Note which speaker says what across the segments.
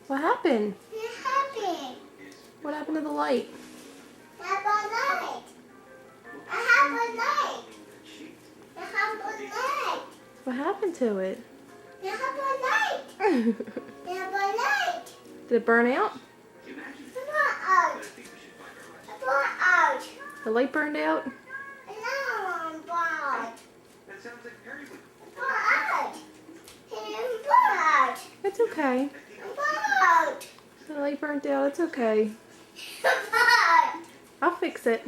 Speaker 1: What happened?
Speaker 2: What happened?
Speaker 1: What happened to the light?
Speaker 2: I have a light. I have a light. I have a light.
Speaker 1: What happened to it?
Speaker 2: I have a light. I have a light.
Speaker 1: Did it burn out?
Speaker 2: Come on out. Come on out.
Speaker 1: The light burned out?
Speaker 2: No, I'm bored. Come out. I'm bored.
Speaker 1: It's okay.
Speaker 2: I'm bored.
Speaker 1: The light burnt out. It's okay.
Speaker 2: I'm bored.
Speaker 1: I'll fix it.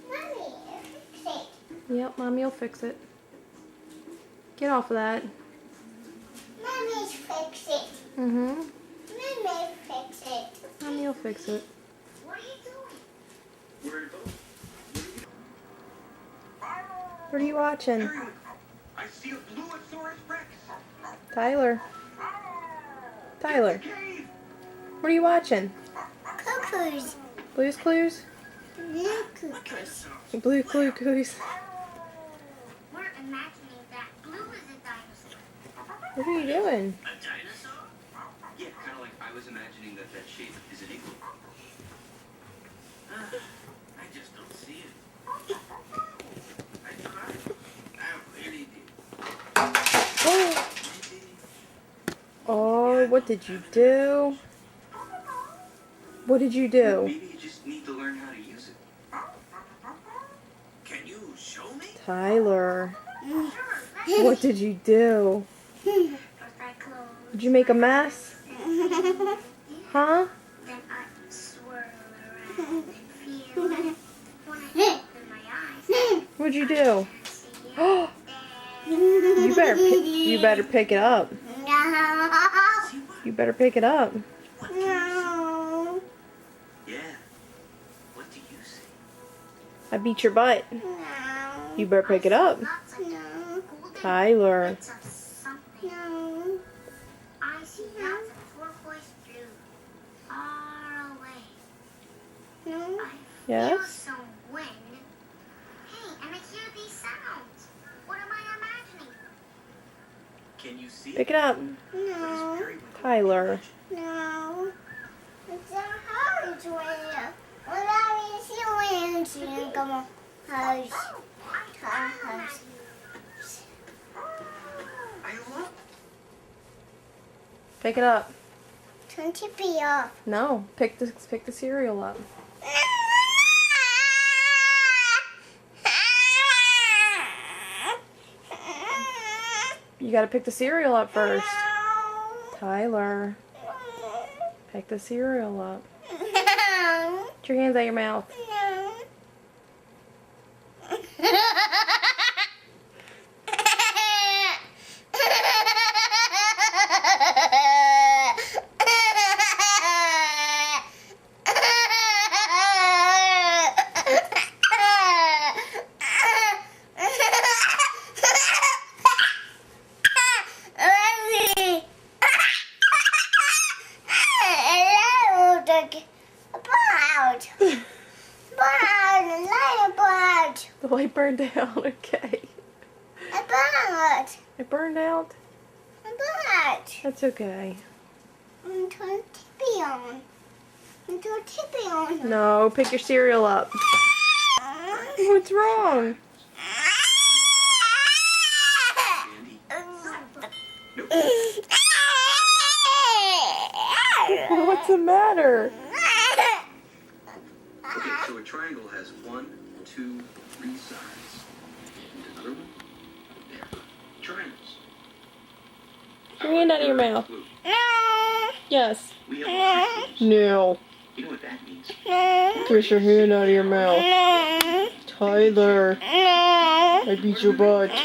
Speaker 2: Mommy, fix it.
Speaker 1: Yep, Mommy will fix it. Get off of that.
Speaker 2: Mommy, fix it.
Speaker 1: Mm-hmm.
Speaker 2: Mommy, fix it.
Speaker 1: Mommy will fix it.
Speaker 2: What are you doing?
Speaker 1: What are you watching?
Speaker 3: I see a Bluosaurus Rex.
Speaker 1: Tyler. Tyler.
Speaker 3: Cave.
Speaker 1: What are you watching?
Speaker 2: Cuckoos.
Speaker 1: Blue's Clues?
Speaker 2: Blue cuckoos.
Speaker 1: Blue Clues.
Speaker 2: We're imagining that Blue is a dinosaur.
Speaker 1: What are you doing?
Speaker 3: A dinosaur? Yeah, kind of like I was imagining that shape is an igloo. I just don't see it. I tried. I really did.
Speaker 1: Oh, what did you do? What did you do?
Speaker 3: Maybe you just need to learn how to use it. Can you show me?
Speaker 1: Tyler, what did you do? Did you make a mess? Huh?
Speaker 2: Then I swirl around and feel it. When I open my eyes,
Speaker 1: What'd you do?
Speaker 2: I
Speaker 1: You better pick it up. You better pick it up.
Speaker 3: What do you see?
Speaker 2: No.
Speaker 3: Yeah. What do you see?
Speaker 1: I beat your butt.
Speaker 2: No.
Speaker 1: You better pick it up.
Speaker 2: No.
Speaker 1: Tyler.
Speaker 2: No. I see lots of turquoise blue far away. No. I feel
Speaker 1: Yes?
Speaker 2: some wind. Hey, and I hear these sounds. What am I imagining?
Speaker 3: Can you see?
Speaker 1: Pick it up.
Speaker 2: No.
Speaker 1: Tyler.
Speaker 2: No. It's a house where. Well, I see wind. Come on. House. House.
Speaker 3: I love.
Speaker 1: Pick it up.
Speaker 2: Turn TV off.
Speaker 1: No, pick the cereal up. You gotta pick the cereal up first. Tyler, pick the cereal up. Get your hands out your mouth. The light burned out. Okay. It burned out. That's okay.
Speaker 2: Turn TV on. Turn TV on.
Speaker 1: No, pick your cereal up. What's wrong? What's the matter?
Speaker 3: Okay, so a triangle has 1, 2, 3 sides. Another one. There. Triangles.
Speaker 1: Get your hand out of your mouth.
Speaker 3: Blue.
Speaker 1: Yes.
Speaker 3: We have all 3 blues.
Speaker 1: No.
Speaker 3: You know what that means?
Speaker 1: Get your hand out of your mouth. Tyler, I beat your butt.
Speaker 3: Okay.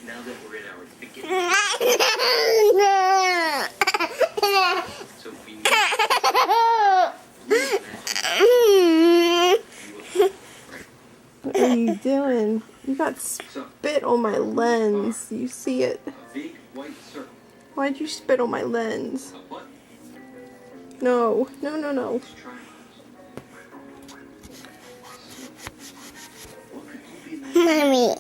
Speaker 3: Now that we're in our beginning. So we need
Speaker 1: What are you doing? You got spit on my lens. You see it?
Speaker 3: a big white circle.
Speaker 1: Why'd you spit on my lens?
Speaker 3: A button.
Speaker 1: No, no, no, no.
Speaker 3: Triangles. What could you be?
Speaker 2: Mommy.